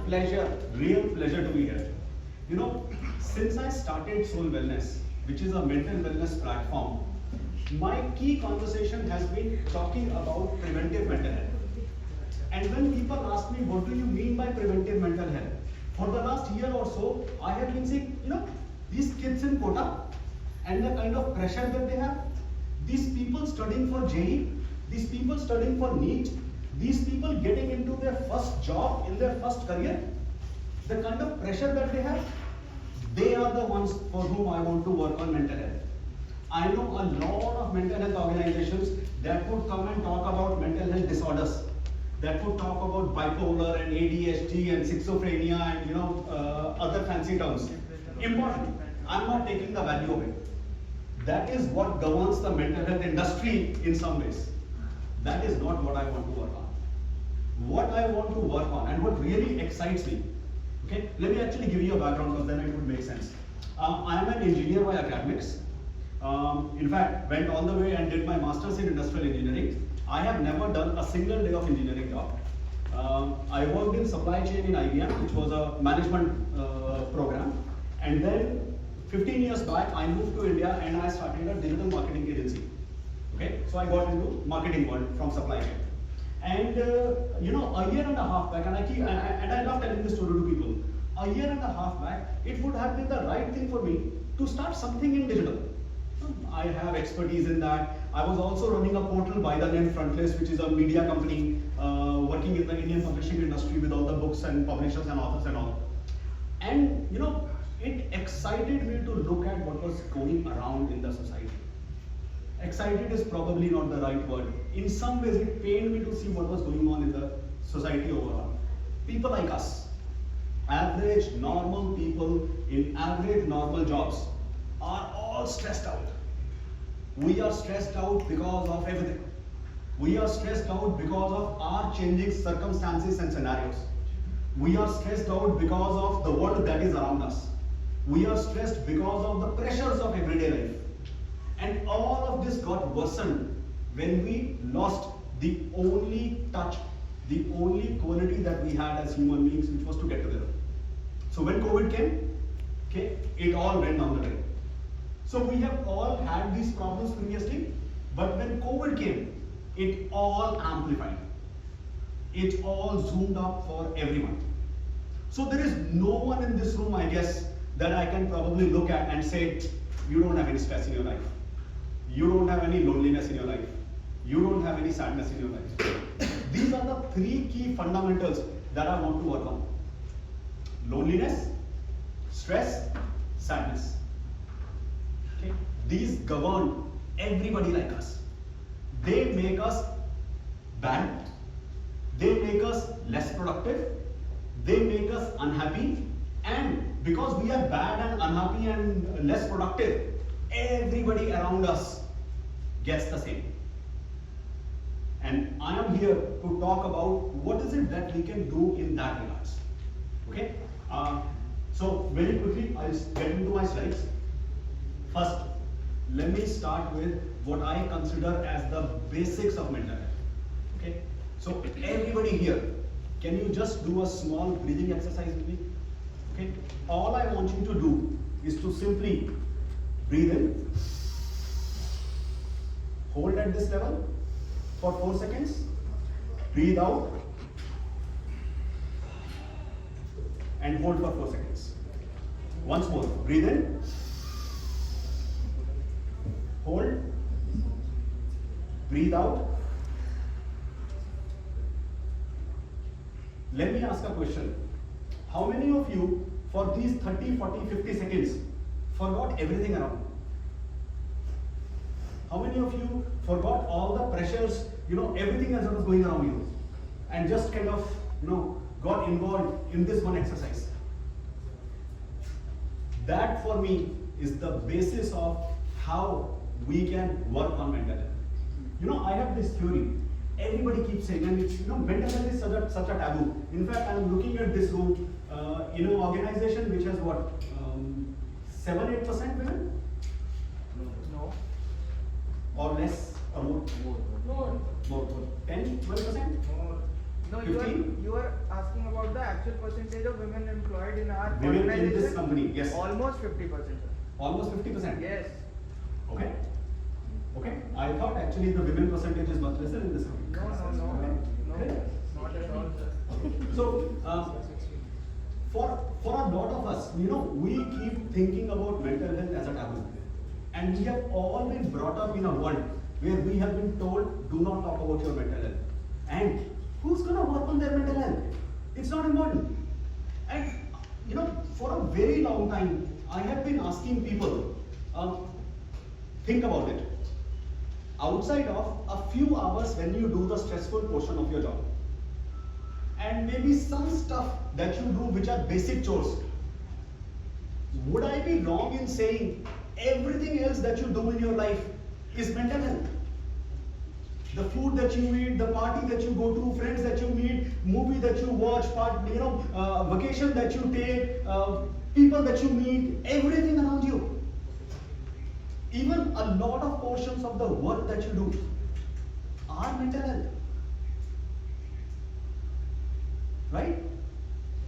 pleasure, real pleasure to be here. You know, since I started Soul Wellness, which is a mental wellness platform, my key conversation has been talking about preventive mental health. And when people ask me, what do you mean by preventive mental health? For the last year or so, I have been seeing, these kids in Kota and the kind of pressure that they have, these people studying for JEE, these people studying for NEET, these people getting into their first job in their first career, the kind of pressure that they have, they are the ones for whom I want to work on mental health. I know a lot of mental health organizations that would come and talk about mental health disorders, that would talk about bipolar and ADHD and schizophrenia and other fancy terms. Important. I'm not taking the value of it. That is what governs the mental health industry in some ways. That is not what I want to work on. What I want to work on and what really excites me. Okay, let me actually give you a background because then it would make sense. I am an engineer by academics. In fact, went all the way and did my master's in industrial engineering. I have never done a single day of engineering job. I worked in supply chain in IBM, which was a management program. And then 15 years back, I moved to India and I started a digital marketing agency. Okay, so I got into marketing world from supply chain. And a year and a half back, and I love telling this story to people. A year and a half back, it would have been the right thing for me to start something in digital. I have expertise in that. I was also running a portal by the name Frontlist, which is a media company working in the Indian publishing industry with all the books and publishers and authors and all. And it excited me to look at what was going around in the society. Excited is probably not the right word. In some ways, it pained me to see what was going on in the society overall. People like us, average, normal people in average, normal jobs, are all stressed out. We are stressed out because of everything. We are stressed out because of our changing circumstances and scenarios. We are stressed out because of the world that is around us. We are stressed because of the pressures of everyday life. And all of this got worsened when we lost the only touch, the only quality that we had as human beings, which was to get together. So when COVID came, it all went down the drain. So we have all had these problems previously, but when COVID came, it all amplified. It all zoomed up for everyone. So there is no one in this room, I guess, that I can probably look at and say, you don't have any stress in your life. You don't have any loneliness in your life. You don't have any sadness in your life. These are the three key fundamentals that I want to work on. Loneliness, stress, sadness. Okay? These govern everybody like us. They make us bad. They make us less productive. They make us unhappy. And because we are bad and unhappy and less productive, everybody around us gets the same. And I am here to talk about what is it that we can do in that regards. Okay? So very quickly, I'll get into my slides. First, let me start with what I consider as the basics of mental health. Okay? So everybody here, can you just do a small breathing exercise with me? Okay? All I want you to do is to simply breathe in, hold at this level for 4 seconds, breathe out, and hold for 4 seconds. Once more, breathe in, hold, breathe out. Let me ask a question. How many of you, for these 30, 40, 50 seconds, forgot everything around? How many of you forgot all the pressures, everything else that was going around you, and just kind of, got involved in this one exercise? That for me is the basis of how we can work on mental health. I have this theory. Everybody keeps saying, and it's, mental health is such a taboo. In fact, I'm looking at this room in an organization which has what, 7-8% women? No. Or less, or more? More. 10, 12%? More. No, 15? you are asking about the actual percentage of women employed in our Women in organization. this company, yes. Almost 50%. Almost 50%. Yes. Okay. Okay. I thought actually the women percentage is much lesser in this company. No, Okay. not at all, sir. So, for a lot of us, we keep thinking about mental health as a taboo. And we have all been brought up in a world where we have been told, do not talk about your mental health. And who's going to work on their mental health? It's not important. And, for a very long time, I have been asking people, think about it. Outside of a few hours when you do the stressful portion of your job, and maybe some stuff that you do which are basic chores, would I be wrong in saying everything else that you do in your life is mental health? The food that you eat, the party that you go to, friends that you meet, movie that you watch, vacation that you take, people that you meet, everything around you. Even a lot of portions of the work that you do are mental health. Right?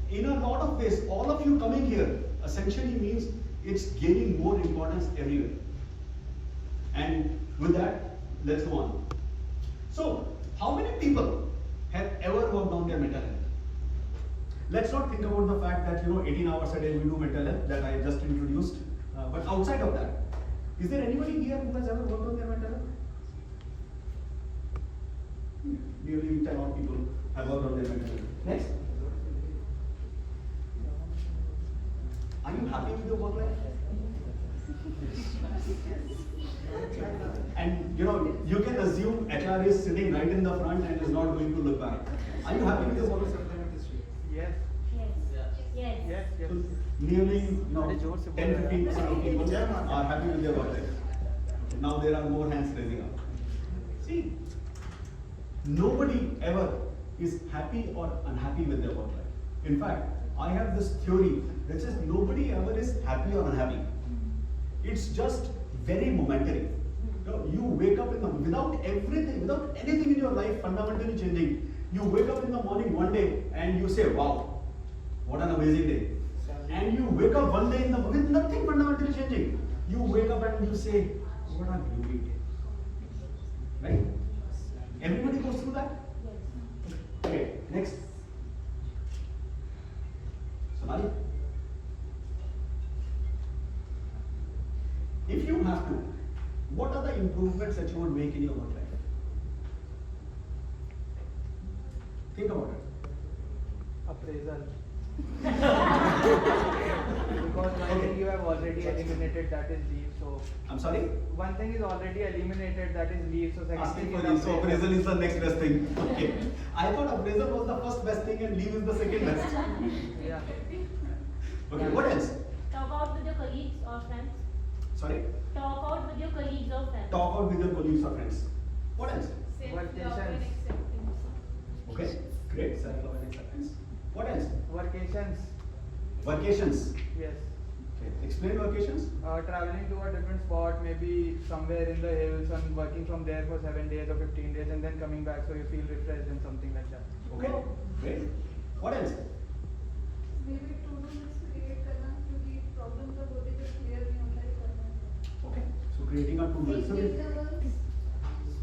In a lot of ways, all of you coming here essentially means it's gaining more importance everywhere. And with that, let's go on. So, how many people have ever worked on their mental health? Let's not think about the fact that 18 hours a day we do mental health that I just introduced. But outside of that, is there anybody here who has ever worked on their mental health? Nearly 10 odd people have worked on their mental health. Next. Are you happy with your work life? And you can assume HR is sitting right in the front and is not going to look back. Are you happy with your work life? Yes. Yes. So nearly 10-15% of people are happy with their work life. Now there are more hands raising up. See, nobody ever is happy or unhappy with their work life. In fact, I have this theory that says nobody ever is happy or unhappy. It's just very momentary. You wake up without anything in your life fundamentally changing. You wake up in the morning one day and you say, wow, what an amazing day. And you wake up one day with nothing fundamentally changing. You wake up and you say, what a gloomy day. Right? Everybody goes through that? Okay, next. Sonali? If you have to, what are the improvements that you would make in your work life? Think about it. Appraisal. Because one thing you have already eliminated, that is leave. So I'm sorry? one thing is already eliminated, that is leave. So second Asking thing for is leave. So appraisal is the next best thing. Okay. I thought appraisal was the first best thing and leave is the second best. Yeah. Okay, what else? Talk out with your colleagues or friends. Sorry? Talk out with your colleagues or friends. Talk out with your colleagues or friends. What else? Self-love and acceptance. Okay, great. Self-love and acceptance. What else? Vacations. Vacations. Yes. Okay. Explain vacations. Traveling to a different spot, maybe somewhere in the hills and working from there for 7 days or 15 days and then coming back so you feel refreshed and something like that. Okay, great. What else? maybe to-do list create करना क्योंकि problem जब होती है तो clear नहीं होता है करना. Okay, so creating a to-do list. Fixed intervals,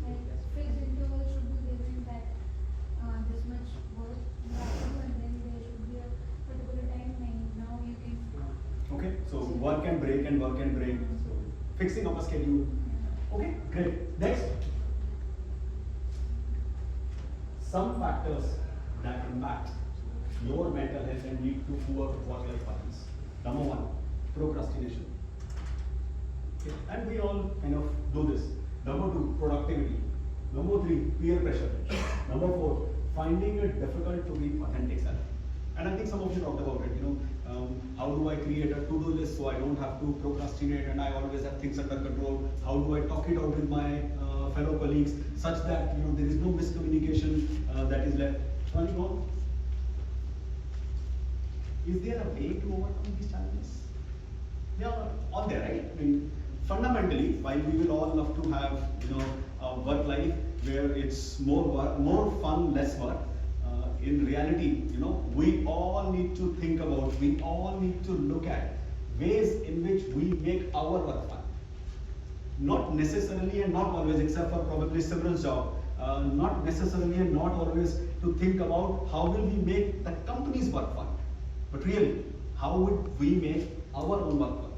like fixed intervals should be given that this much work you have to do, and then there should be a particular time when now you can. Okay, so work and break and work and break. So fixing up a schedule. Okay, great. Next. Some factors that impact your mental health and lead to poor work-life balance. Number one, procrastination. Okay. And we all kind of do this. Number two, productivity. Number three, peer pressure. Number four, finding it difficult to be authentic self. And I think some of you talked about it, how do I create a to-do list so I don't have to procrastinate and I always have things under control? How do I talk it out with my fellow colleagues such that there is no miscommunication that is left? Is there a way to overcome these challenges? They are all there, right? I mean, fundamentally, while we will all love to have a work life where it's more fun, less work, in reality, we all need to think about, we all need to look at ways in which we make our work fun. Not necessarily and not always, except for probably Simran's job, not necessarily and not always to think about how will we make the company's work fun, but really, how would we make our own work fun?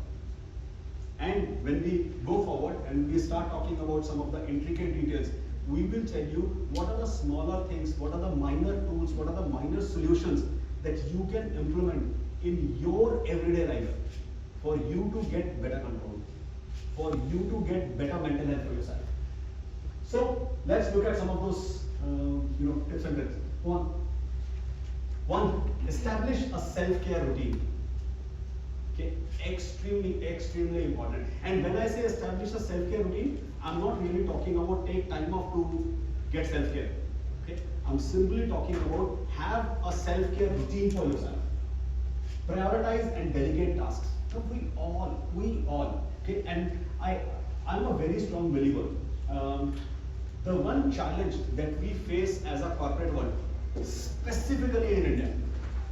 And when we go forward and we start talking about some of the intricate details, we will tell you what are the smaller things, what are the minor tools, what are the minor solutions that you can implement in your everyday life for you to get better control, for you to get better mental health for yourself. So let's look at some of those tips and tricks. One, establish a self-care routine. Okay, extremely important. And when I say establish a self-care routine, I'm not really talking about take time off to get self-care. Okay, I'm simply talking about have a self-care routine for yourself. Prioritize and delegate tasks. So we all. Okay, and I'm a very strong believer. The one challenge that we face as a corporate world, specifically in India,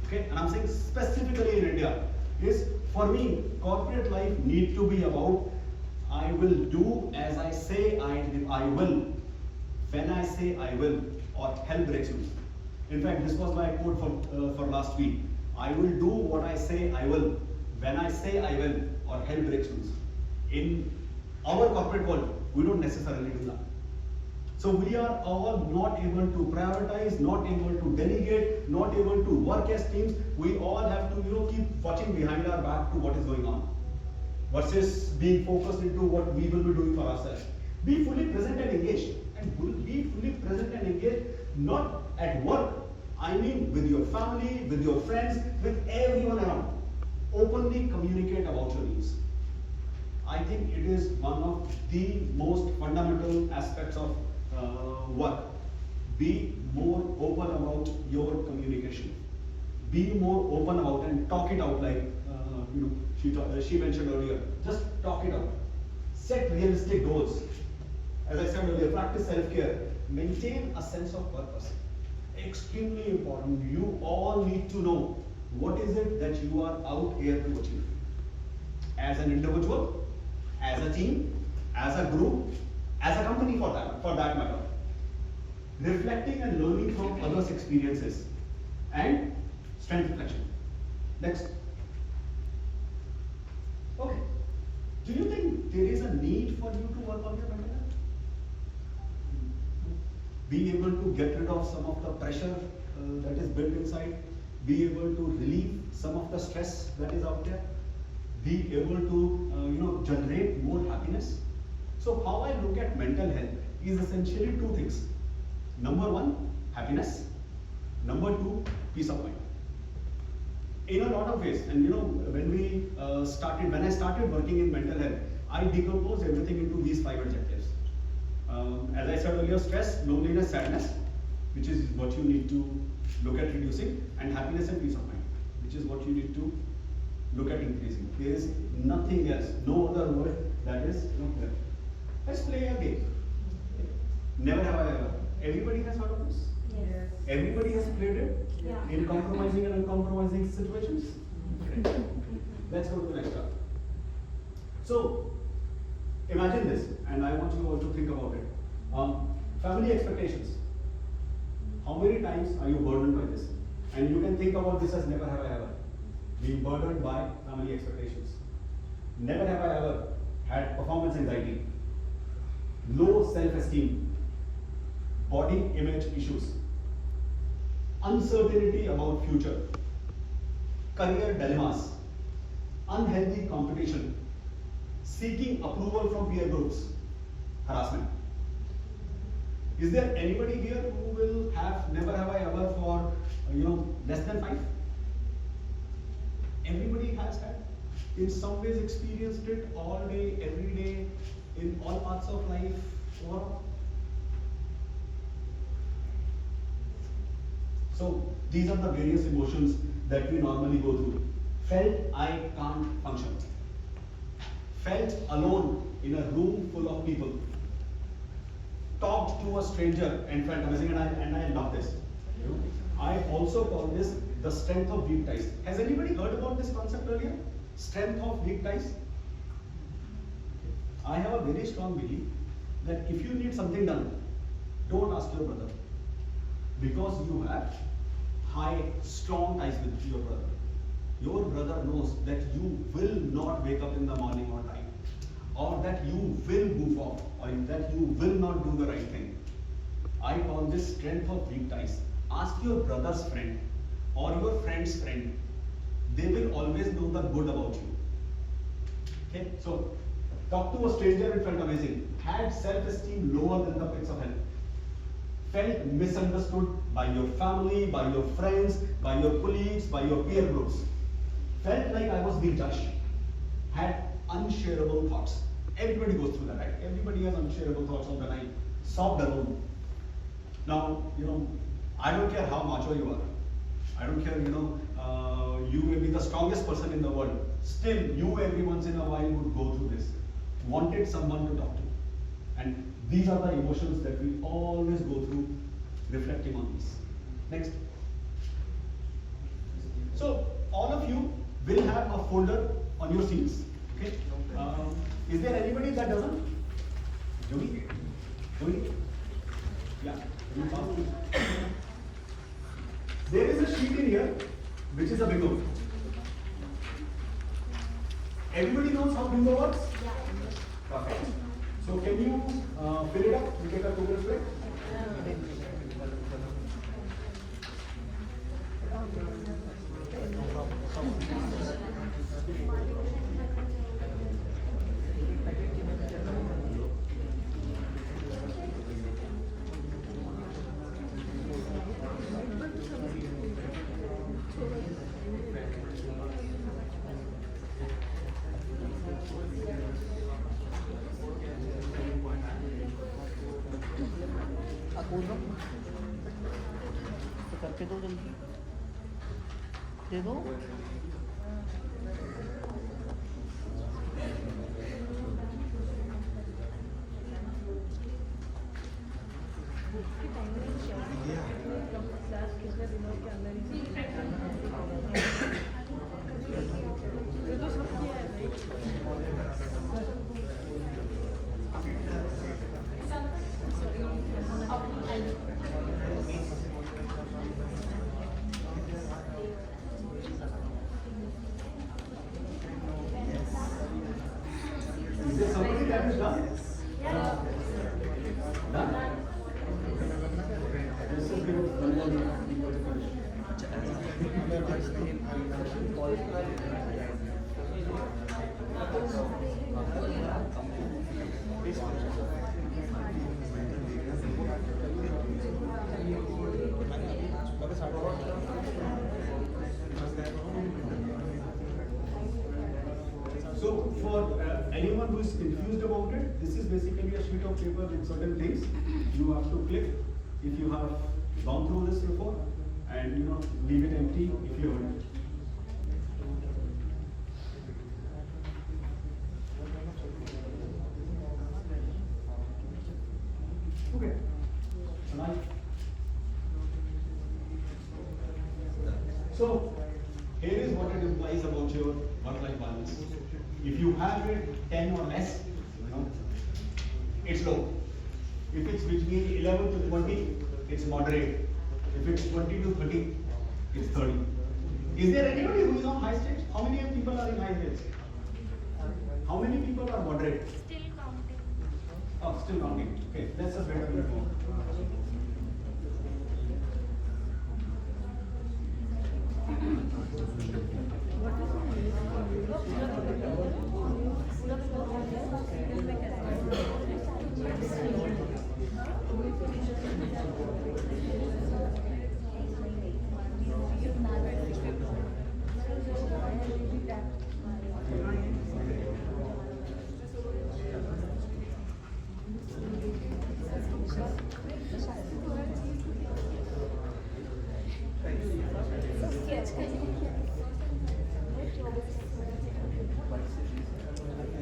okay, and I'm saying specifically in India, is for me, corporate life need to be about I will do as I say I will, when I say I will, or hell breaks loose. In fact, this was my quote for last week. I will do what I say I will, when I say I will, or hell breaks loose. In our corporate world, we don't necessarily do that. So we are all not able to prioritize, not able to delegate, not able to work as teams. We all have to keep watching behind our back to what is going on, versus being focused into what we will be doing for ourselves. Be fully present and engaged, and be fully present and engaged not at work. I mean with your family, with your friends, with everyone around. Openly communicate about your needs. I think it is one of the most fundamental aspects of work. Be more open about your communication. Be more open about and talk it out, like she mentioned earlier. Just talk it out. Set realistic goals. As I said earlier, practice self-care. Maintain a sense of purpose. Extremely important. You all need to know what is it that you are out here to achieve. As an individual, as a team, as a group, as a company for that matter. Reflecting and learning from others' experiences. And strength reflection. Next. Okay. Do you think there is a need for you to work on your mental health? Be able to get rid of some of the pressure that is built inside. Be able to relieve some of the stress that is out there. Be able to generate more happiness. So how I look at mental health is essentially two things. Number one, happiness. Number two, peace of mind. In a lot of ways, and when I started working in mental health, I decomposed everything into these 5 adjectives. As I said earlier, stress, loneliness, sadness, which is what you need to look at reducing, and happiness and peace of mind, which is what you need to look at increasing. There is nothing else, no other word that is there. Let's play a game. Never have I ever. Everybody has heard of this? Yes. Everybody has played it? Yeah. In compromising and uncompromising situations? Great. Let's go to the next one. So, imagine this, and I want you all to think about it. Family expectations. How many times are you burdened by this? And you can think about this as never have I ever. Being burdened by family expectations. Never have I ever had performance anxiety, low self-esteem, body image issues, uncertainty about future, career dilemmas, unhealthy competition, seeking approval from peer groups, harassment. Is there anybody here who will have never have I ever for less than 5? Everybody has had, in some ways experienced it all day, every day, in all parts of life, overall. So these are the various emotions that we normally go through. Felt I can't function. Felt alone in a room full of people. Talked to a stranger and felt amazing, and I love this. I also call this the strength of weak ties. Has anybody heard about this concept earlier? Strength of weak ties? I have a very strong belief that if you need something done, don't ask your brother. Because you have high, strong ties with your brother. Your brother knows that you will not wake up in the morning on time, or that you will goof off, or that you will not do the right thing. I call this strength of weak ties. Ask your brother's friend or your friend's friend. They will always know the good about you. Okay, so talk to a stranger and felt amazing. Had self-esteem lower than the pits of hell. Felt misunderstood by your family, by your friends, by your colleagues, by your peer groups. Felt like I was being judged. Had unshareable thoughts. Everybody goes through that, right? Everybody has unshareable thoughts all the time. Sobbed alone. Now, I don't care how macho you are. I don't care, you may be the strongest person in the world. Still, you every once in a while would go through this. Wanted someone to talk to. And these are the emotions that we always go through reflecting on these. Next. So, all of you will have a folder on your seats. Okay? Is there anybody that doesn't? Joey? Yeah. There is a sheet in here which is a bingo. Everybody knows how bingo works? Yeah. Perfect. So can you fill it up? We take a progress break. तो करके दो जल्दी दे दो Is there somebody that is done? Done? This is good. One more So for anyone who is confused about it, this is basically a sheet of paper with certain things you have to click if you have gone through this before, and leave it empty if you haven't. Okay. So here is what it implies about your work-life balance. If you have it 10 or less, it's low. If it's between 11 to 20, it's moderate. If it's 20 to 30, it's 30. Is there anybody who is on high stage? How many people are in high stage? How many people are moderate? Still counting. Oh, still counting. Okay, let's just wait a minute more.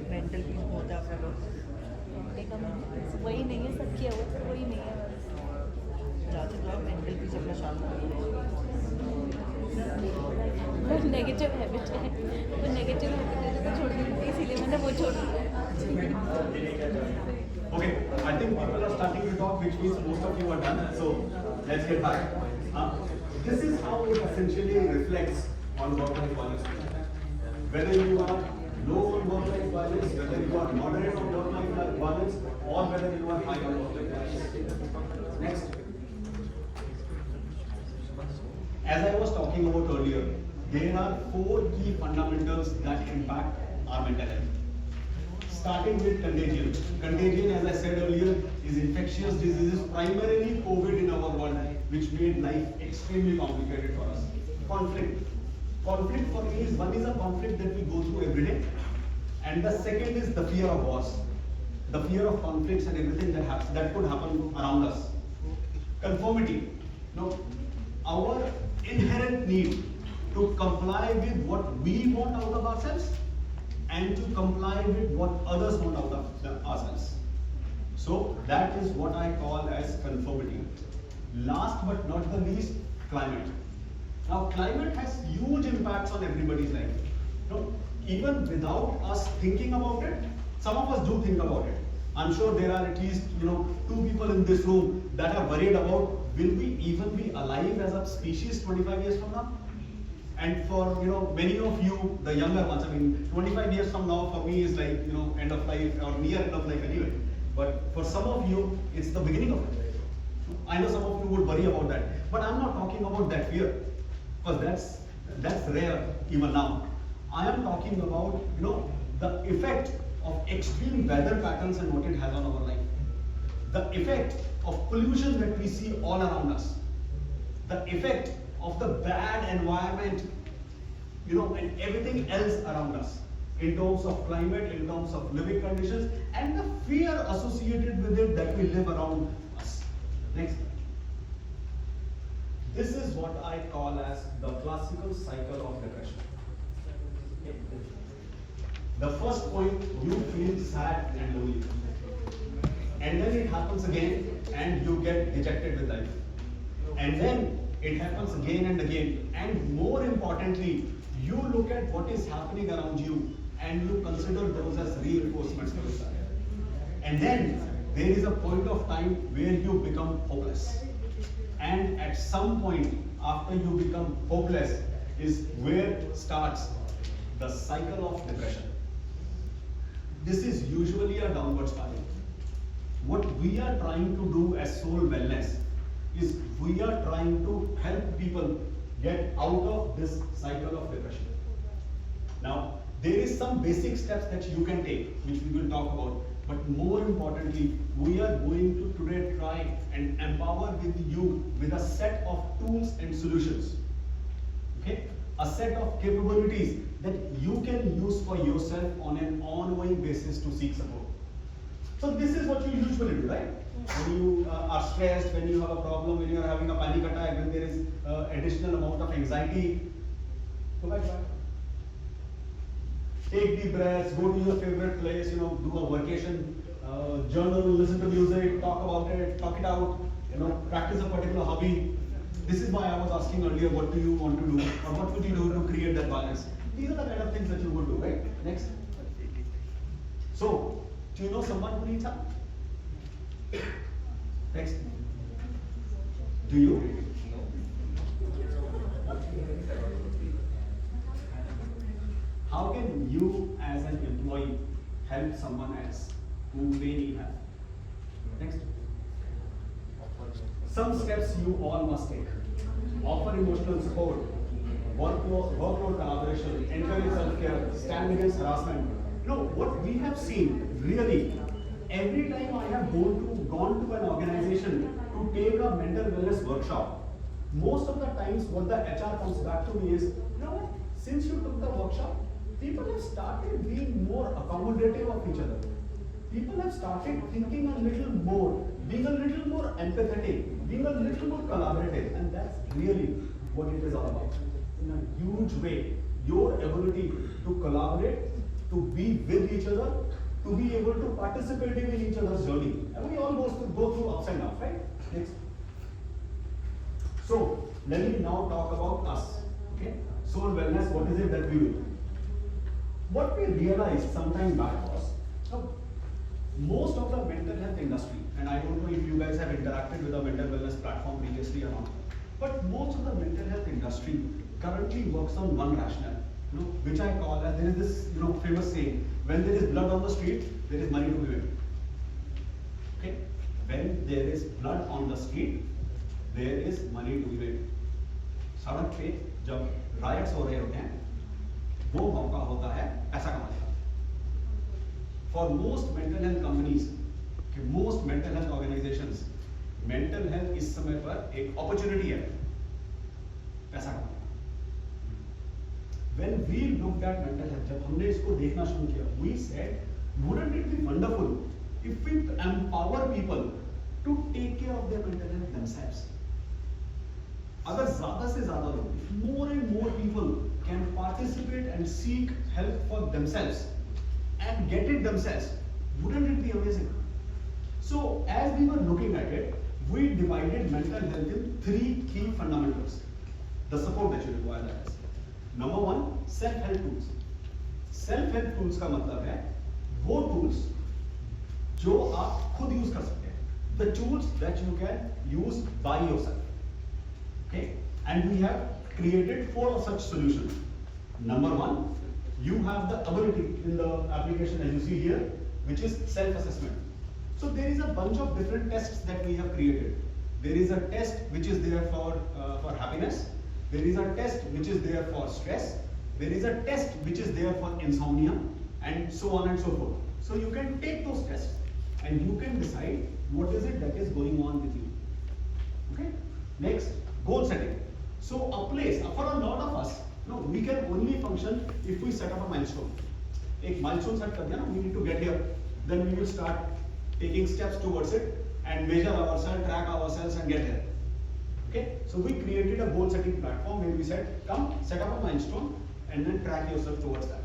Mental peace बहुत ज़्यादा लोग वही नहीं है, सब किया हुआ वही नहीं है बस। ज़्यादा तो आप मेंटल पीस अपना शांत करो पर नेगेटिव हैबिट है, तो नेगेटिव हैबिट है तो छोड़ दूँगी, इसीलिए मैंने वो छोड़ दिया। Okay, I think people are starting to talk, which means most of you are done. So let's get back. This is how it essentially reflects on work-life balance. Whether you are low on work-life balance, whether you are moderate on work-life balance, or whether you are high on work-life balance. Next. As I was talking about earlier, there are 4 key fundamentals that impact our mental health. Starting with contagion. Contagion, as I said earlier, is infectious diseases, primarily COVID in our world, which made life extremely complicated for us. Conflict. Conflict for me is, one is a conflict that we go through every day, and the second is the fear of wars. The fear of conflicts and everything that could happen around us. Conformity. Now, our inherent need to comply with what we want out of ourselves and to comply with what others want out of ourselves. So that is what I call as conformity. Last but not the least, climate. Now climate has huge impacts on everybody's life. You know, even without us thinking about it, some of us do think about it. I'm sure there are at least 2 people in this room that are worried about, will we even be alive as a species 25 years from now? And for many of you, the younger ones, I mean 25 years from now for me is like end of life or near end of life anyway. But for some of you, it's the beginning of it. I know some of you would worry about that, but I'm not talking about that fear, because that's rare even now. I am talking about the effect of extreme weather patterns and what it has on our life. The effect of pollution that we see all around us. The effect of the bad environment, and everything else around us, in terms of climate, in terms of living conditions, and the fear associated with it that we live around us. Next. This is what I call as the classical cycle of depression. The first point, you feel sad and lonely. And then it happens again, and you get dejected with life. And then it happens again and again. And more importantly, you look at what is happening around you, and you consider those as reinforcements for yourself. And then there is a point of time where you become hopeless. And at some point, after you become hopeless, is where starts the cycle of depression. This is usually a downward spiral. What we are trying to do as Soul Wellness is we are trying to help people get out of this cycle of depression. Now, there is some basic steps that you can take, which we will talk about. But more importantly, we are going to today try and empower with you with a set of tools and solutions. Okay? A set of capabilities that you can use for yourself on an ongoing basis to seek support. So this is what you usually do, right? When you are stressed, when you have a problem, when you are having a panic attack, when there is additional amount of anxiety, go back. Take deep breaths, go to your favorite place, do a workation, journal, listen to music, talk about it, talk it out, practice a particular hobby. This is why I was asking earlier, what do you want to do, or what would you do to create that balance? These are the kind of things that you would do, right? Next. So, do you know someone who needs help? Next. Do you? How can you as an employee help someone else who may need help? Next. Some steps you all must take. Offer emotional support, workload collaboration, encourage self-care, stand against harassment. What we have seen, really, every time I have gone to an organization to take a mental wellness workshop, most of the times what the HR comes back to me is, since you took the workshop, people have started being more accommodative of each other. People have started thinking a little more, being a little more empathetic, being a little more collaborative, and that's really what it is all about. In a huge way, your ability to collaborate, to be with each other, to be able to participate in each other's journey. And we all go through ups and downs, right? Next. So, let me now talk about us. Okay? Soul wellness, what is it that we do? What we realized some time back was, most of the mental health industry, and I don't know if you guys have interacted with a mental wellness platform previously or not, but most of the mental health industry currently works on one rationale, which I call as, there is this famous saying, when there is blood on the street, there is money to be made. Okay? When there is blood on the street, there is money to be made. सड़क पे जब riots हो रहे होते हैं, वो मौका होता है पैसा कमाने का. For most mental health companies, most mental health organizations, mental health इस समय पर एक opportunity है पैसा कमाने का. When we looked at mental health, जब हमने इसको देखना शुरू किया, we said, wouldn't it be wonderful if we empower people to take care of their mental health themselves? अगर ज्यादा से ज्यादा लोग, more and more people can participate and seek help for themselves and get it themselves, wouldn't it be amazing? So as we were looking at it, we divided mental health in 3 key fundamentals. The support that you require, that is. Number 1, self-help tools. Self-help tools का मतलब है वो tools जो आप खुद use कर सकते हैं. The tools that you can use by yourself. Okay? And we have created 4 such solutions. Number 1, you have the ability in the application as you see here, which is self-assessment. So there is a bunch of different tests that we have created. There is a test which is there for happiness. There is a test which is there for stress. There is a test which is there for insomnia, and so on and so forth. So you can take those tests and you can decide what is it that is going on with you. Okay? Next, goal setting. So a place, for a lot of us, we can only function if we set up a milestone. एक milestone set कर दिया ना, we need to get here. Then we will start taking steps towards it and measure ourselves, track ourselves and get here. Okay? So we created a goal setting platform where we said, come set up a milestone and then track yourself towards that.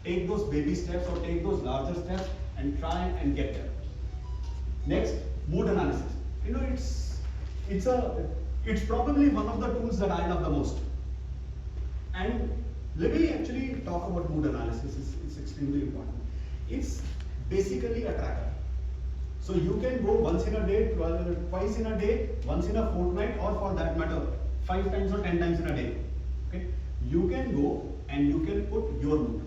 Take those baby steps or take those larger steps and try and get there. Next, mood analysis. It's probably one of the tools that I love the most. And let me actually talk about mood analysis. It's extremely important. It's basically a tracker. So you can go once in a day, twice in a day, once in a fortnight, or for that matter, 5 times or 10 times in a day. Okay? You can go and you can put your mood.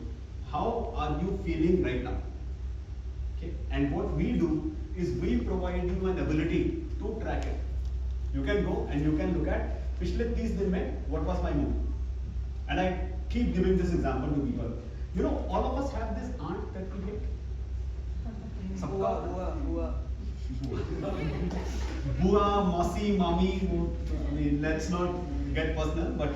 How are you feeling right now? Okay? And what we do is we provide you an ability to track it. You can go and you can look at, पिछले 30 दिन में what was my mood? And I keep giving this example to people. All of us have this aunt that we hate. Bua, Masi, Mami, let's not get personal, but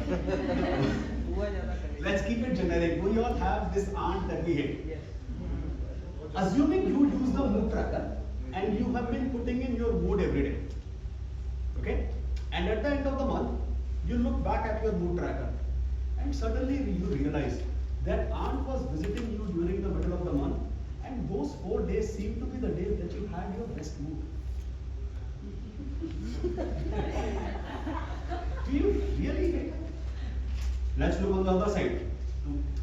let's keep it generic. We all have this aunt that we hate. Assuming you use the mood tracker and you have been putting in your mood every day. Okay? And at the end of the month, you look back at your mood tracker and suddenly you realize that aunt was visiting you during the middle of the month and those 4 days seem to be the days that you had your best mood. Do you really hate it? Let's look on the other side.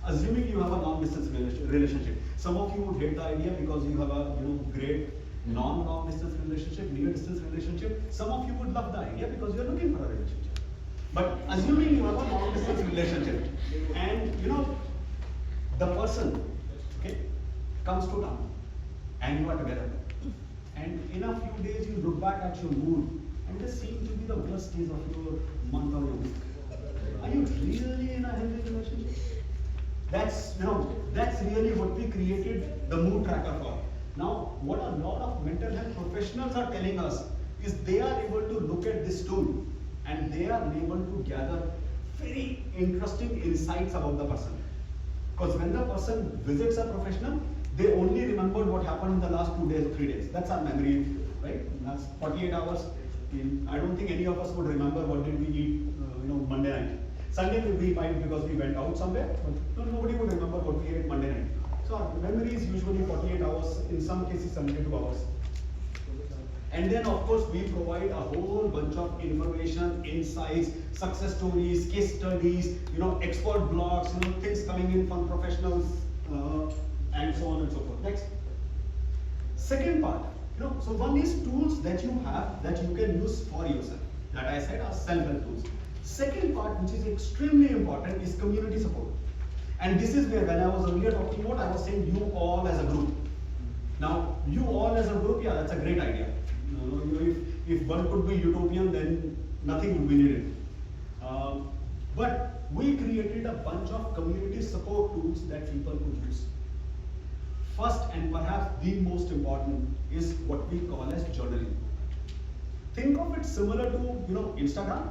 Assuming you have a long-distance relationship. Some of you would hate the idea because you have a great non-long distance relationship, near distance relationship. Some of you would love the idea because you are looking for a relationship. But assuming you have a long distance relationship and the person comes to town and you are together and in a few days you look back at your mood and this seems to be the worst days of your month or your week. Are you really in a healthy relationship? That's really what we created the mood tracker for. Now, what a lot of mental health professionals are telling us is they are able to look at this tool and they are able to gather very interesting insights about the person. Because when the person visits a professional, they only remembered what happened in the last 2 days or 3 days. That's our memory, right? That's 48 hours. I don't think any of us would remember what did we eat, Monday night. Sunday we might because we went out somewhere, but nobody would remember what we ate Monday night. So our memory is usually 48 hours, in some cases 72 hours. And then of course we provide a whole bunch of information, insights, success stories, case studies, expert blogs, things coming in from professionals, and so on and so forth. Next. Second part, so one is tools that you have that you can use for yourself. That I said are self-help tools. Second part, which is extremely important, is community support. And this is where, when I was earlier talking about, I was saying you all as a group. Now, you all as a group, yeah, that's a great idea. If one could be utopian, then nothing would be needed. But we created a bunch of community support tools that people could use. First, and perhaps the most important, is what we call as journaling. Think of it similar to, Instagram.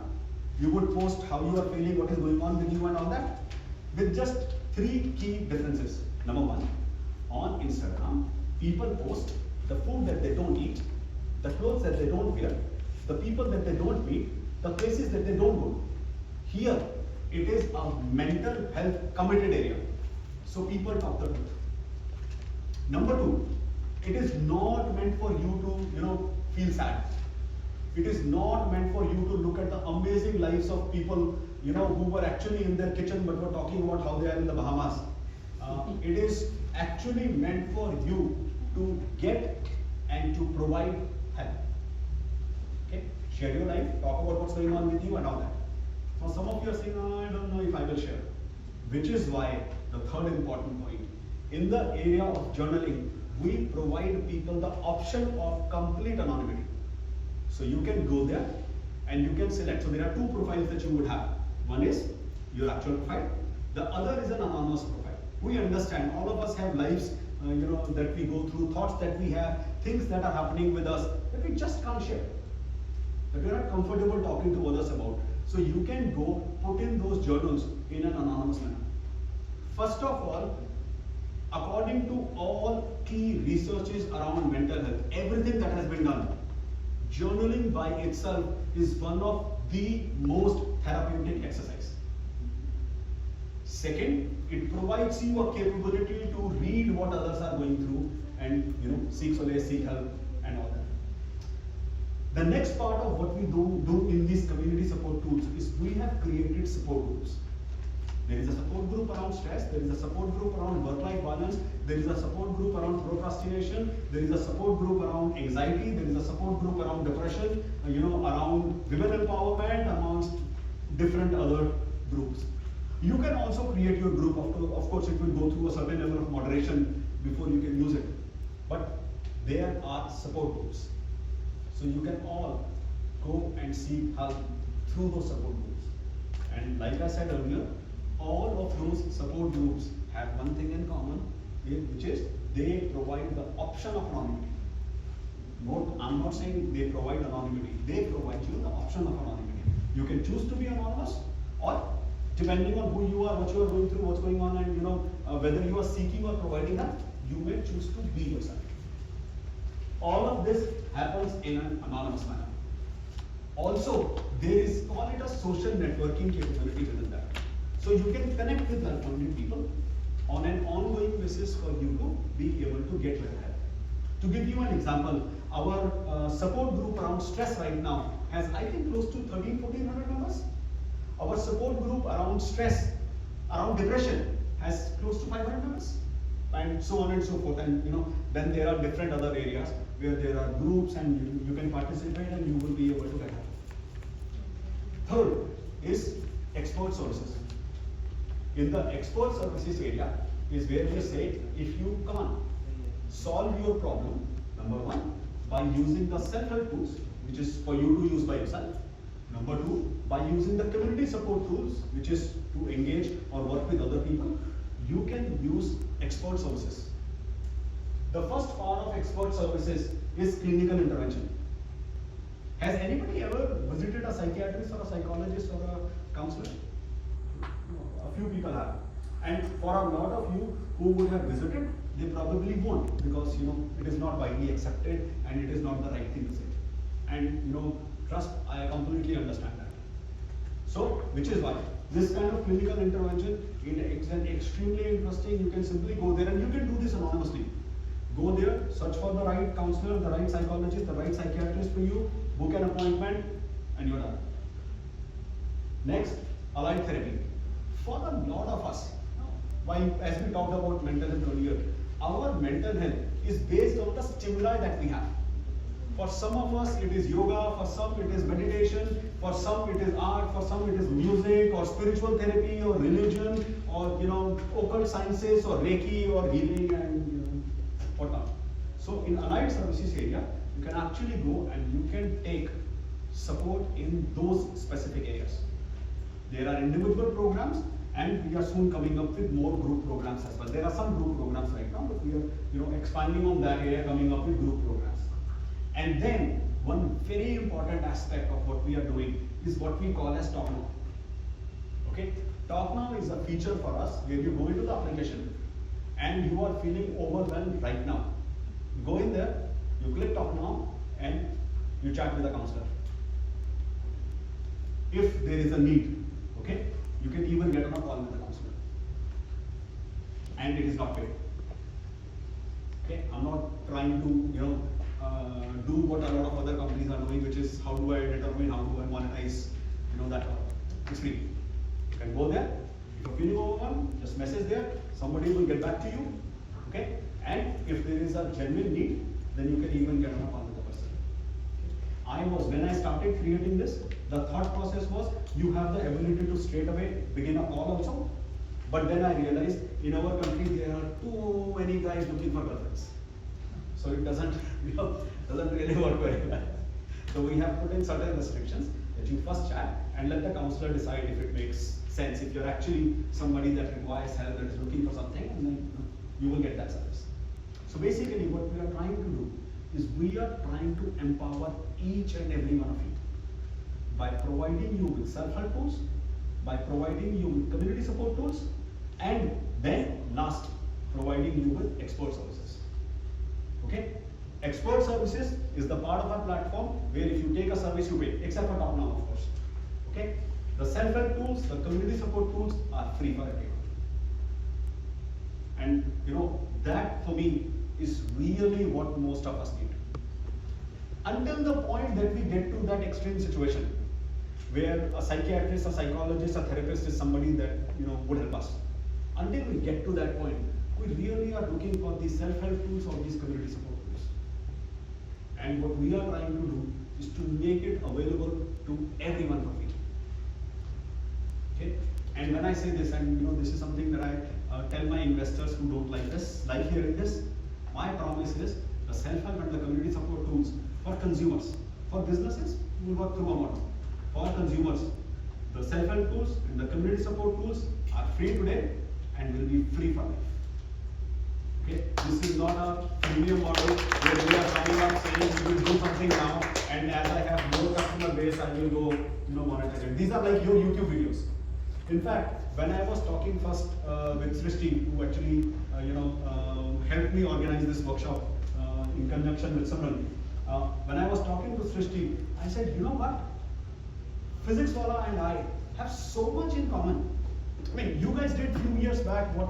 You would post how you are feeling, what is going on with you and all that, with just 3 key differences. Number 1, on Instagram, people post the food that they don't eat, the clothes that they don't wear, the people that they don't meet, the places that they don't go. Here, it is a mental health committed area. So people talk the truth. Number 2, it is not meant for you to, feel sad. It is not meant for you to look at the amazing lives of people, who were actually in their kitchen but were talking about how they are in the Bahamas. It is actually meant for you to get and to provide help. Okay? Share your life, talk about what's going on with you and all that. Now some of you are saying, I don't know if I will share. Which is why the third important point, in the area of journaling, we provide people the option of complete anonymity. So you can go there and you can select. So there are 2 profiles that you would have. One is your actual profile. The other is an anonymous profile. We understand all of us have lives, that we go through, thoughts that we have, things that are happening with us that we just can't share, that we're not comfortable talking to others about. So you can go put in those journals in an anonymous manner. First of all, according to all key researches around mental health, everything that has been done, journaling by itself is one of the most therapeutic exercise. Second, it provides you a capability to read what others are going through and seek solace, seek help and all that. The next part of what we do in these community support tools is we have created support groups. There is a support group around stress, there is a support group around work-life balance, there is a support group around procrastination, there is a support group around anxiety, there is a support group around depression, around women empowerment, amongst different other groups. You can also create your group. Of course, it will go through a certain level of moderation before you can use it. But there are support groups. So you can all go and seek help through those support groups. And like I said earlier, all of those support groups have one thing in common, which is they provide the option of anonymity. I'm not saying they provide anonymity, they provide you the option of anonymity. You can choose to be anonymous, or depending on who you are, what you are going through, what's going on, and whether you are seeking or providing help, you may choose to be yourself. All of this happens in an anonymous manner. Also, there is, call it a social networking capability within that. So you can connect with like-minded people on an ongoing basis for you to be able to get better help. To give you an example, our support group around stress right now has, I think, close to 1,300-1,400 members. Our support group around stress, around depression, has close to 500 members, and so on and so forth. And then there are different other areas where there are groups, and you can participate, and you will be able to get help. Third is expert services. In the expert services area is where we say, if you can't solve your problem, number 1, by using the self-help tools, which is for you to use by yourself. Number 2, by using the community support tools, which is to engage or work with other people, you can use expert services. The first part of expert services is clinical intervention. Has anybody ever visited a psychiatrist or a psychologist or a counselor? A few people have. And for a lot of you who would have visited, they probably won't, because it is not widely accepted and it is not the right thing to say. And trust, I completely understand that. So, which is why this kind of clinical intervention, it's an extremely interesting. You can simply go there and you can do this anonymously. Go there, search for the right counselor, the right psychologist, the right psychiatrist for you, book an appointment, and you're done. Next, allied therapy. For a lot of us, while as we talked about mental health earlier, our mental health is based on the stimuli that we have. For some of us, it is yoga, for some it is meditation, for some it is art, for some it is music or spiritual therapy or religion or occult sciences or Reiki or healing and whatnot. So in allied services area, you can actually go and you can take support in those specific areas. There are individual programs, and we are soon coming up with more group programs as well. There are some group programs right now, but we are expanding on that area, coming up with group programs. And then one very important aspect of what we are doing is what we call as Talk Now. Okay, Talk Now is a feature for us where you go into the application and you are feeling overwhelmed right now. You go in there, you click Talk Now, and you chat with a counselor. If there is a need, okay, you can even get on a call with the counselor, and it is not paid. Okay, I'm not trying to do what a lot of other companies are doing, which is how do I determine, how do I monetize, that. It's free. You can go there. If you're feeling overwhelmed, just message there. Somebody will get back to you. Okay, and if there is a genuine need, then you can even get on a call with the person. When I started creating this, the thought process was you have the ability to straight away begin a call also. But then I realized in our country there are too many guys looking for girlfriends. So it doesn't really work very well. So we have put in certain restrictions that you first chat and let the counselor decide if it makes sense. If you're actually somebody that requires help, that is looking for something, and then you will get that service. So basically what we are trying to do is we are trying to empower each and every one of you by providing you with self-help tools, by providing you with community support tools, and then last, providing you with expert services. Okay? Expert services is the part of our platform where if you take a service, you pay, except for Talk Now, of course. Okay? The self-help tools, the community support tools are free for everyone. And that for me is really what most of us need. Until the point that we get to that extreme situation where a psychiatrist, a psychologist, a therapist is somebody that would help us. Until we get to that point, we really are looking for these self-help tools or these community support tools. And what we are trying to do is to make it available to everyone for free. Okay? And when I say this, and this is something that I tell my investors who don't like hearing this, my promise is the self-help and the community support tools for consumers. For businesses, we will work through a model. For consumers, the self-help tools and the community support tools are free today and will be free for life. Okay? This is not a premium model where we are coming up saying we will do something now, and as I have more customer base, I will go monetize it. These are like your YouTube videos. In fact, when I was talking first with Srishti, who actually helped me organize this workshop in conjunction with Simran, when I was talking to Srishti, I said, you know what? Physics Wallah and I have so much in common. I mean, you guys did few years back what,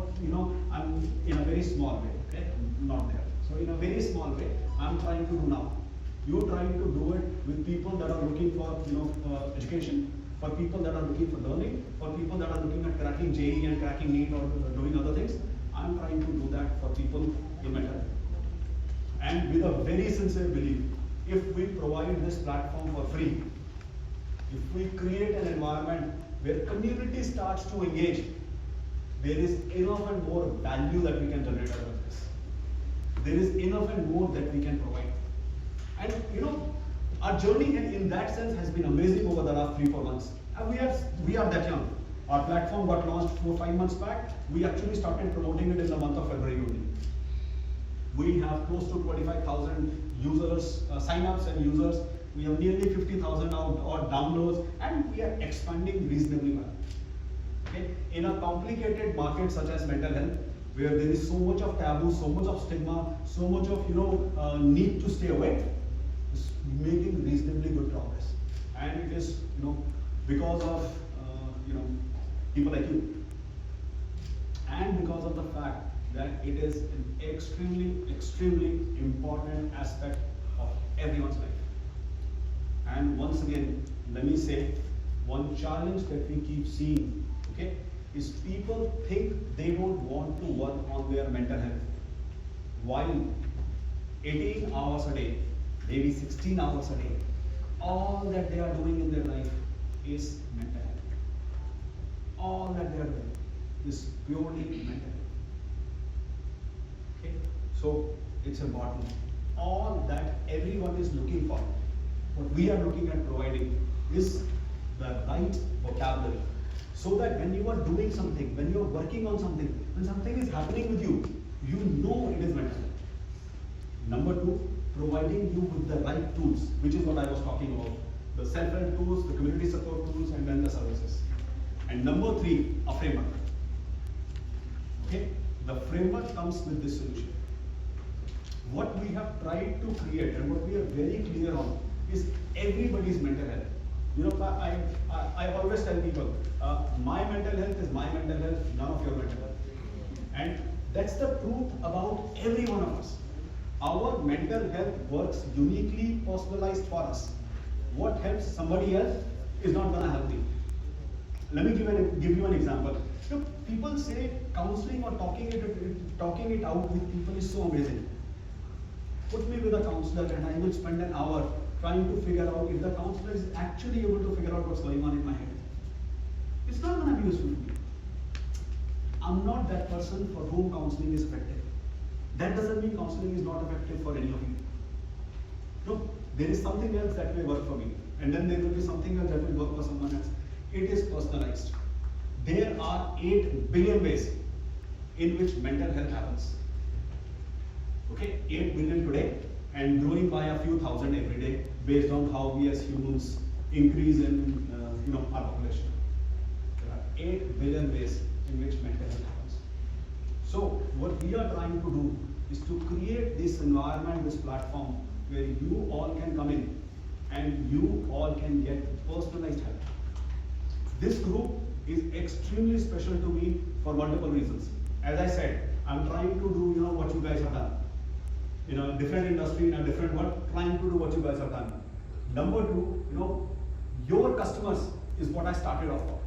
I'm in a very small way, okay? Not there. So in a very small way, I'm trying to do now. You're trying to do it with people that are looking for, education, for people that are looking for learning, for people that are looking at cracking JEE and cracking NEET or doing other things. I'm trying to do that for people in mental health. And with a very sincere belief, if we provide this platform for free, if we create an environment where community starts to engage, there is enough and more value that we can generate out of this. There is enough and more that we can provide. And our journey in that sense has been amazing over the last 3-4 months. And we are that young. Our platform got launched 4-5 months back. We actually started promoting it in the month of February only. We have close to 25,000 users, sign-ups and users. We have nearly 50,000 odd downloads, and we are expanding reasonably well. Okay? In a complicated market such as mental health, where there is so much of taboo, so much of stigma, so much of need to stay away, is making reasonably good progress. And it is because of people like you, and because of the fact that it is an extremely important aspect of everyone's life. And once again, let me say, one challenge that we keep seeing, okay, is people think they don't want to work on their mental health. While 18 hours a day, maybe 16 hours a day, all that they are doing in their life is mental health. All that they are doing is purely mental health. Okay? So it's important. All that everyone is looking for, what we are looking at providing is the right vocabulary. So that when you are doing something, when you are working on something, when something is happening with you, you know it is mental health. Number two, providing you with the right tools, which is what I was talking about. The self-help tools, the community support tools, and then the services. And number three, a framework. Okay? The framework comes with this solution. What we have tried to create and what we are very clear on is everybody's mental health. You know, I always tell people, my mental health is my mental health, none of your mental health. And that's the truth about every one of us. Our mental health works uniquely personalized for us. What helps somebody else is not going to help me. Let me give you an example. You know, people say counseling or talking it out with people is so amazing. Put me with a counselor and I will spend an hour trying to figure out if the counselor is actually able to figure out what's going on in my head. It's not going to be useful to me. I'm not that person for whom counseling is effective. That doesn't mean counseling is not effective for any of you. No, there is something else that may work for me, and then there will be something else that will work for someone else. It is personalized. There are 8 billion ways in which mental health happens. Okay, 8 billion today, and growing by a few thousand every day, based on how we as humans increase in our population. There are 8 billion ways in which mental health happens. So what we are trying to do is to create this environment, this platform, where you all can come in and you all can get personalized help. This group is extremely special to me for multiple reasons. As I said, I'm trying to do what you guys have done. In a different industry, in a different world, trying to do what you guys have done. Number two, your customers is what I started off for.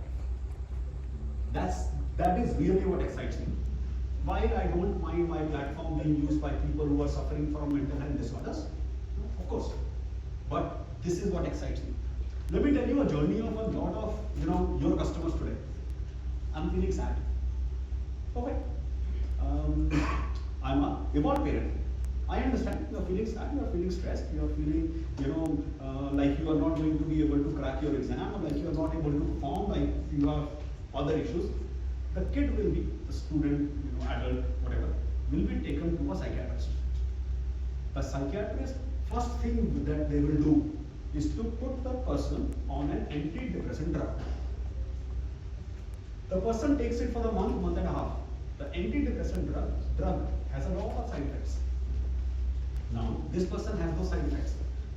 That is really what excites me. While I don't mind my platform being used by people who are suffering from mental health disorders, of course, but this is what excites me. Let me tell you a journey of a lot of your customers today. I'm feeling sad. Okay. I'm a evolved parent. I understand you are feeling sad, you are feeling stressed, you are feeling like you are not going to be able to crack your exam, or like you are not able to perform, like you have other issues. The kid will be, the student, adult, whatever, will be taken to a psychiatrist. The psychiatrist, first thing that they will do is to put the person on an antidepressant drug. The person takes it for the month and a half. The antidepressant drug has a lot of side effects. Now, this person has those side effects,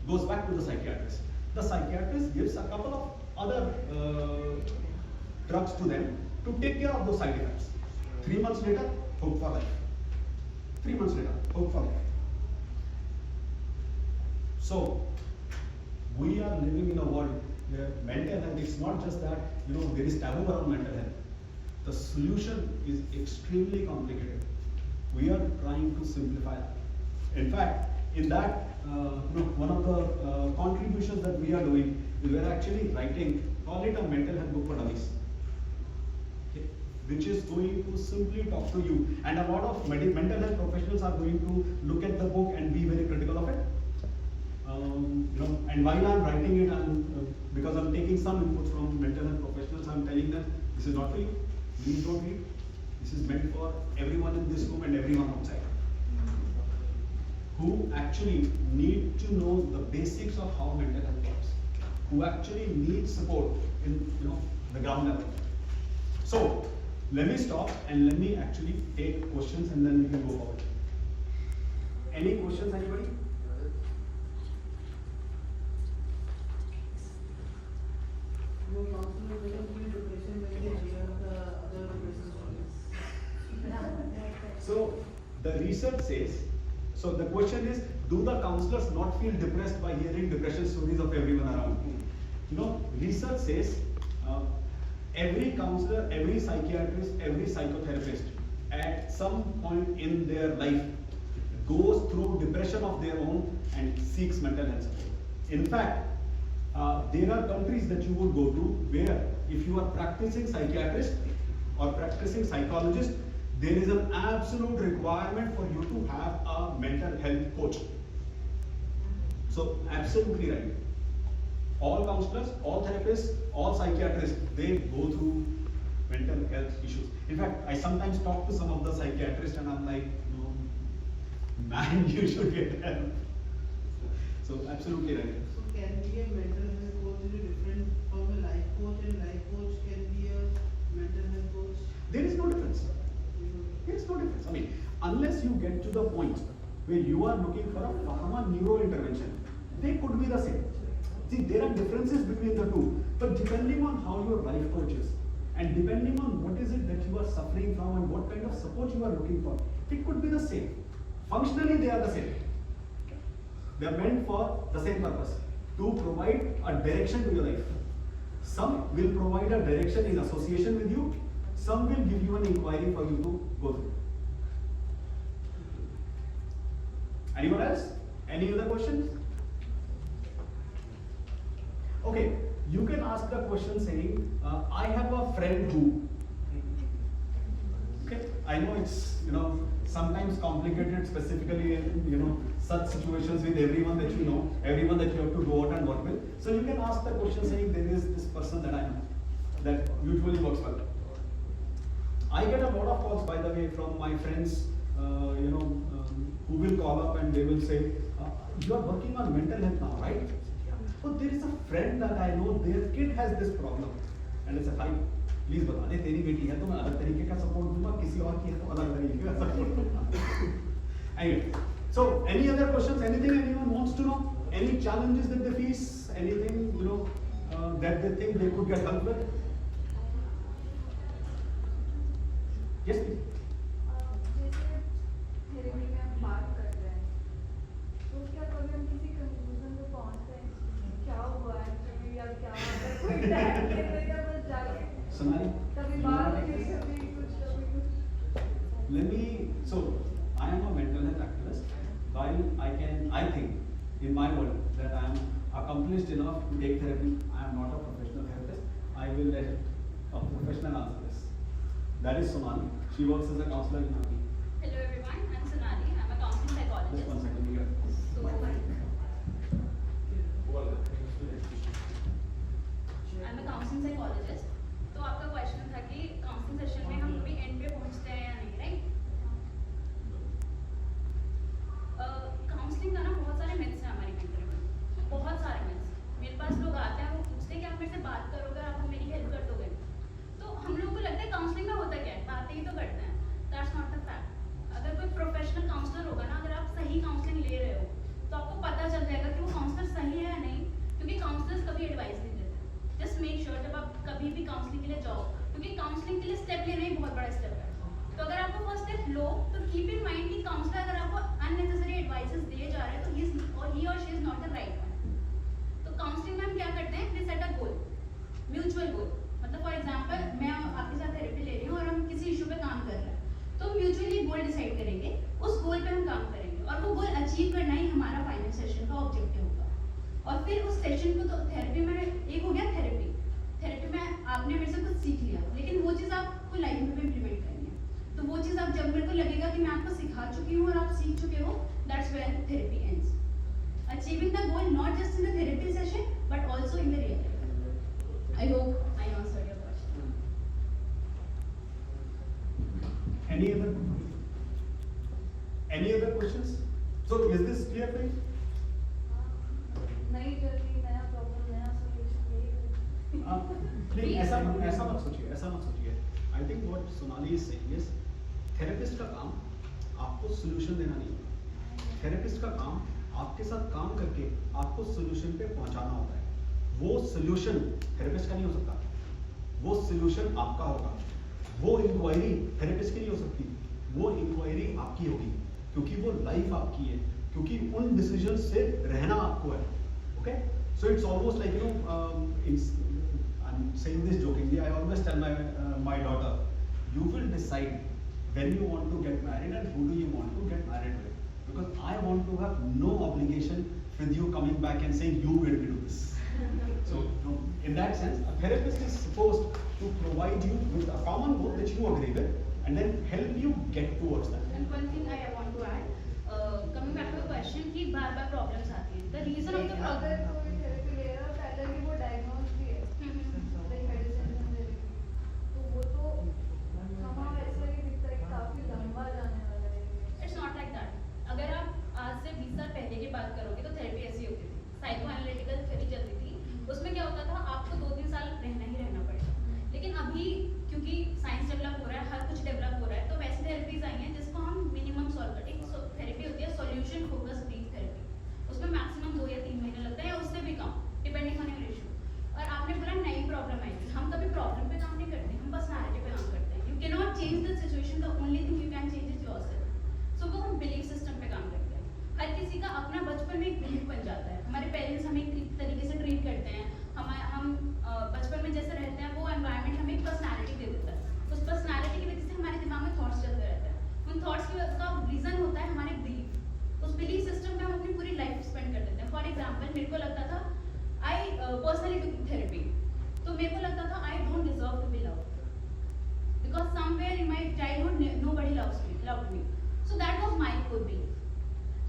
goes back to the psychiatrist. The psychiatrist gives a couple of other drugs to them to take care of those side effects. 3 months later, hope for life. 3 months later, hope for life. So, we are living in a world where mental health, it's not just that, there is taboo around mental health. The solution is extremely complicated. We are trying to simplify that. In fact, in that, one of the contributions that we are doing is we are actually writing, call it a mental health book for dummies, okay, which is going to simply talk to you. And a lot of mental health professionals are going to look at the book and be very critical of it. And while I'm writing it, because I'm taking some input from mental health professionals, I'm telling them, this is not for you. Please don't read. This is meant for everyone in this room and everyone outside, who actually need to know the basics of how mental health works, who actually need support in the ground level. So let me stop and let me actually take questions, and then we can go forward. Any questions, anybody? So the research says, so the question is, do the counselors not feel depressed by hearing depression stories of everyone around? You know, research says every counselor, every psychiatrist, every psychotherapist at some point in their life goes through depression of their own and seeks mental health support. In fact, there are countries that you would go to where if you are practicing psychiatrist or practicing psychologist, there is an absolute requirement for you to have a mental health coach. So absolutely right. All counselors, all therapists, all psychiatrists, they go through mental health issues. In fact, I sometimes talk to some of the psychiatrists and I'm like, no, man, you should get help. So absolutely right. So can be a mental health coach is different from a life coach, and life coach can be a mental health coach? There is no difference. There is no difference. I mean, unless you get to the point where you are looking for a pharma neuro intervention, they could be the same. See, there are differences between the two, but depending on how your life coach is, and depending on what is it that you are suffering from and what kind of support you are looking for, it could be the same. Functionally, they are the same. They are meant for the same purpose, to provide a direction to your life. Some will provide a direction in association with you, some will give you an inquiry for you to go through. Anyone else? Any other questions? Okay, you can ask the question saying, I have a friend who. Okay, I know it's, sometimes complicated, specifically in, such situations with everyone that you know, everyone that you have to go out and work with. So you can ask the question saying, there is this person that I know, that usually works well. I get a lot of calls, by the way, from my friends, who will call up and they will say, you are working on mental health now, right? Oh, there is a friend that I know, their kid has this problem. And I said, hi, please बता दे, तेरी बेटी है तो मैं अलग तरीके का support दूंगा, किसी और की है तो अलग तरीके का support दूंगा. Anyway, so any other questions? Anything anyone wants to know? Any challenges that they face? Anything that they think they could get help with? Yes, please. जैसे थेरेपी में हम बात कर रहे हैं, तो क्या कभी हम किसी कंक्लूजन पे पहुंचते हैं क्या हुआ एक्चुअली या क्या अगर कोई टैग के देगा बस जाके Sonali, कभी you बात wanna हुई take this? कभी कुछ Let me, so I am a mental health activist. While I think in my world that I am accomplished enough to take therapy, I am not a professional therapist. I will let a professional answer this. That is Sonali. She works as a counselor in Naki. Hello everyone, I'm Sonali. I'm a counseling psychologist. Just 1 second here. So, I'm a counseling psychologist. तो आपका question था कि counselling session में हम कभी and पे पहुंचते हैं या नहीं, राइट? काउंसलिंग का ना बहुत सारे मिथ्स हैं हमारी कंट्री में, बहुत सारे मिथ्स. मेरे पास लोग आते हैं, वो पूछते हैं कि आप मेरे से बात करोगे, आप मेरी हेल्प कर दोगे. तो हम लोगों को लगता है काउंसलिंग में होता क्या है, बातें ही तो करते हैं. That's not the fact. अगर कोई प्रोफेशनल काउंसलर होगा ना, अगर आप सही काउंसलिंग ले रहे हो तो आपको पता चल जाएगा कि वो काउंसलर सही है या नहीं, क्योंकि काउंसलर्स कभी एडवाइस नहीं देते. जस्ट मेक श्योर जब आप कभी भी काउंसलिंग के लिए जाओ, क्योंकि काउंसलिंग के लिए स्टेप लेना ही बहुत बड़ा स्टेप है. तो अगर आपको फर्स्ट स्टेप लो तो कीप इन माइंड कि काउंसलर अगर आपको अननेसेसरी एडवाइसेस दिए जा रहे हैं तो ही और she is not the right one. तो काउंसलिंग में हम क्या करते हैं, we set a goal, mutual goal. मतलब फॉर एग्जांपल मैं आपके साथ थेरेपी ले रही हूँ और हम किसी इशू पे काम कर रहे हैं, तो म्यूचुअली गोल डिसाइड करेंगे, उस गोल पे हम काम करेंगे और वो गोल अचीव करना ही हमारा फाइनल सेशन का ऑब्जेक्टिव होगा. और फिर उस सेशन को, तो थेरेपी में एक हो गया थेरेपी में आपने मेरे से कुछ सीख लिया, लेकिन वो चीज़ आपको लाइफ में भी इम्प्लीमेंट करनी है. तो वो चीज़ आप जब मेरे को लगेगा कि मैं आपको सिखा चुकी हूँ और आप सीख चुके हो, that's when therapy ends. Achieving the goal not just in the therapy session but also in the real life. I hope I answered your question. Any other questions? So is this clear for you? नई journey, नया problem, नया solution. नहीं, ऐसा मत सोचिए. I think what Sonali is saying is, therapist का काम आपको सोल्यूशन देना नहीं होता. थेरेपिस्ट का काम आपके साथ काम करके आपको सोल्यूशन पे पहुंचाना होता है. वो सोल्यूशन थेरेपिस्ट का नहीं हो सकता, वो सोल्यूशन आपका होगा. वो इंक्वायरी थेरेपिस्ट की नहीं हो सकती, वो इंक्वायरी आपकी होगी, क्योंकि वो लाइफ आपकी है, क्योंकि उन डिसीजन से रहना आपको है. Okay, so it's almost like, you know, I'm saying this jokingly. I always tell my daughter, you will decide when you want to get married and who do you want to get married with, because I want to have no obligation with you coming back and saying you will do this. So, in that sense, a therapist is supposed to provide you with a common goal that you agree with, and then help you get towards that. And one thing I want to add, coming back to the question कि बार-बार problems आती हैं. The reason of the अगर problem. कोई therapy ले रहा है पहले भी वो डायग्नोज भी है लाइक मेडिसिन ले रही तो वो तो somehow ऐसा ही दिखता है कि काफी लंबा जाने वाला है. It's not like that. अगर आप आज से 20 साल पहले की बात करोगे तो थेरेपी ऐसी होती थी. साइको एनालिटिकल थ्योरी चलती थी. उसमें क्या होता था, आपको 2-3 साल रहना पड़ेगा. लेकिन अभी क्योंकि साइंस डेवलप हो रहा है, हर कुछ डेवलप हो रहा है, तो वैसी थेरेपीज आई हैं जिसको हम मिनिमम सॉल्व करते हैं. एक थेरेपी होती है सॉल्यूशन फोकस ब्रीथ थेरेपी. उसमें मैक्सिमम 2 या 3 महीने लगते हैं या उससे भी कम, डिपेंडिंग ऑन योर इशू. और आपने बोला नई प्रॉब्लम आएगी. हम कभी प्रॉब्लम पे काम नहीं करते, हम बस नैरेटिव पे काम करते हैं. You can not change the situation, the only thing you can change is yourself. So वो हम बिलीफ सिस्टम पे काम करते हैं. हर किसी का अपना बचपन में एक बिलीफ बन जाता है. हमारे पेरेंट्स हमें एक तरीके से ट्रीट करते हैं. हम बचपन में जैसे रहते हैं वो एनवायरनमेंट हमें एक पर्सनैलिटी दे देता है. उस पर्सनैलिटी की वजह से हमारे दिमाग में थॉट्स चलते रहते हैं. उन थॉट्स का रीजन होता है हमारे बिलीफ. उस बिलीफ सिस्टम में हम अपनी पूरी लाइफ स्पेंड कर देते हैं. फॉर एग्जाम्पल मेरे को लगता था आई पर्सनली टुक थेरेपी, तो मेरे को लगता था I don't deserve to be loved because somewhere in my childhood nobody loved me. So that was my core belief.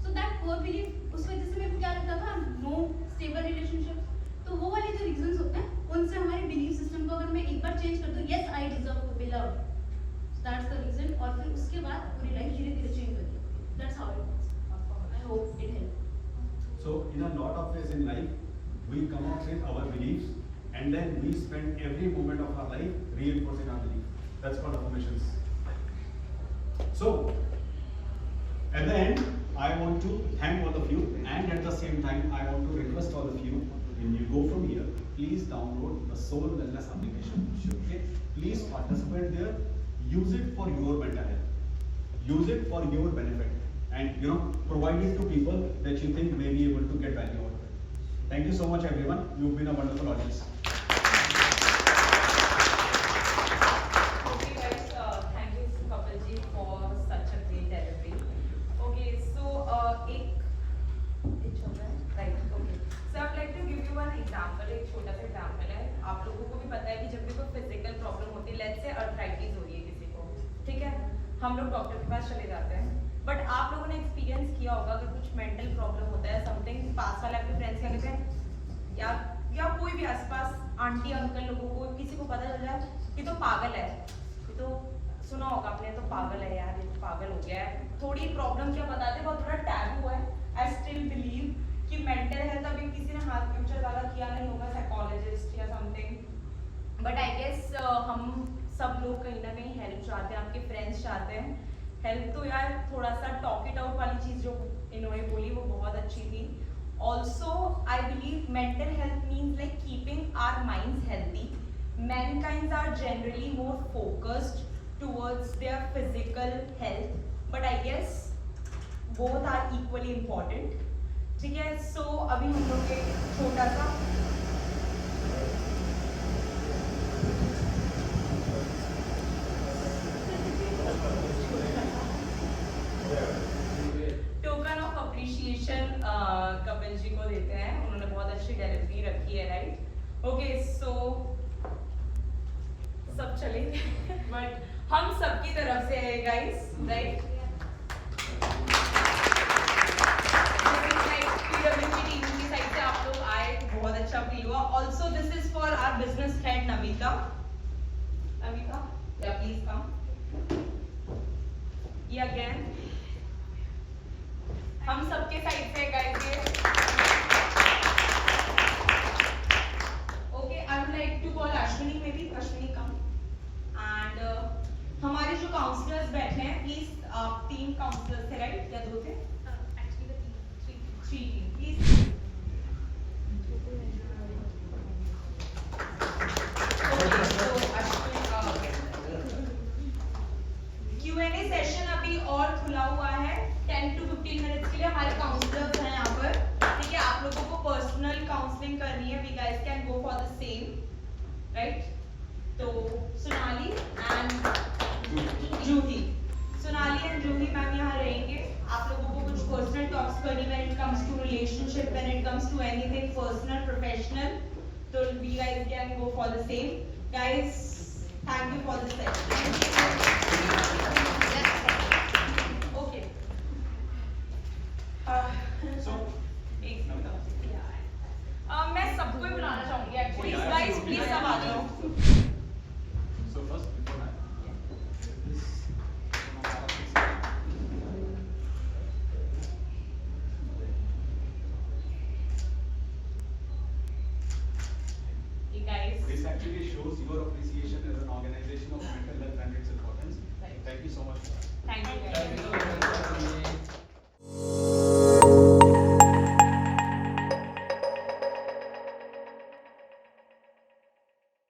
So that core belief उस वजह से मेरे को क्या लगता था, नो स्टेबल रिलेशनशिप. तो वो वाले जो रीजंस होते हैं उनसे हमारे बिलीफ सिस्टम को अगर मैं एक बार चेंज कर दूं, yes I deserve to be loved, that's the reason. और फिर उसके बाद पूरी लाइफ धीरे-धीरे चेंज होती है. That's how it works. I hope it helped. So, in a lot of ways in life, we come up with our beliefs, and then we spend every moment of our life reinforcing our belief. That's called affirmations. So, at the end, I want to thank all of you, and at the same time, I want to request all of you, when you go from here, please download the Solh Wellness application. Okay? Please participate there. Use it for your mental health. Use it for your benefit. And provide it to people that you think may be able to get value out of it. Thank you so much, everyone. You've been a wonderful audience. Okay, guys. Thank you, Kapil ji, for such a great therapy. Okay, so right. Okay. So I'd like to give you one example. एक छोटा सा example है. आप लोगों को भी पता है कि जब भी कोई physical problem होती है, let's say arthritis हो रही है किसी को, ठीक है? हम लोग डॉक्टर के पास चले जाते हैं. बट आप लोगों ने एक्सपीरियंस किया होगा अगर कुछ मेंटल प्रॉब्लम होता है, समथिंग, पास वाले आपके फ्रेंड्स क्या कहते हैं, या कोई भी आसपास आंटी अंकल लोगों को किसी को पता चल जाए कि तो पागल है, ये तो सुना होगा आपने, तो पागल है यार, ये तो पागल हो गया है. थोड़ी प्रॉब्लम क्या बताते हैं, बहुत थोड़ा टैबू है. आई स्टिल बिलीव कि मेंटल हेल्थ अभी किसी ने हाथ फ्यूचर ज़्यादा किया नहीं होगा, साइकोलॉजिस्ट या समथिंग. बट आई गेस हम सब लोग कहीं ना कहीं हेल्प चाहते हैं, आपके फ्रेंड्स चाहते हैं हेल्प. तो यार थोड़ा सा टॉक इट आउट वाली चीज़ जो इन्होंने बोली वो बहुत अच्छी थी. Also I believe mental health means like keeping our minds healthy. Mankinds are generally more focused towards their physical health, but I guess both are equally important. ठीक है, सो अभी हम लोग एक छोटा सा token of appreciation Kapil ji को देते हैं. उन्होंने बहुत अच्छी डिलीवरी रखी है, राइट? ओके, सो सब चले बट हम सबकी तरफ से है गाइस, राइट? टीम की साइड से आप लोग आए, बहुत अच्छा फील हुआ. Also this is for our business head Namita. Yeah please कम. ये अगेन हम सबके साइड से गाइस ये. Okay, I would like to call Ashwini, may be Ashwini come. And हमारे जो काउंसलर्स बैठे हैं, प्लीज आप 3 काउंसलर्स थे, राइट? या 2 थे? Actually the 3 please. Okay, so Ashwini Q&A session अब comes to anything personal, professional, so we guys can go for the same. Guys, thank you for the session. Okay. So, एक मैं सबको ही बुलाना चाहूंगी एक्चुअली गाइस प्लीज सब आ जाओ so first, before that, this ये guys this actually shows your appreciation as an organization of mental health and its importance. Right. Thank you so much for that. thank you guys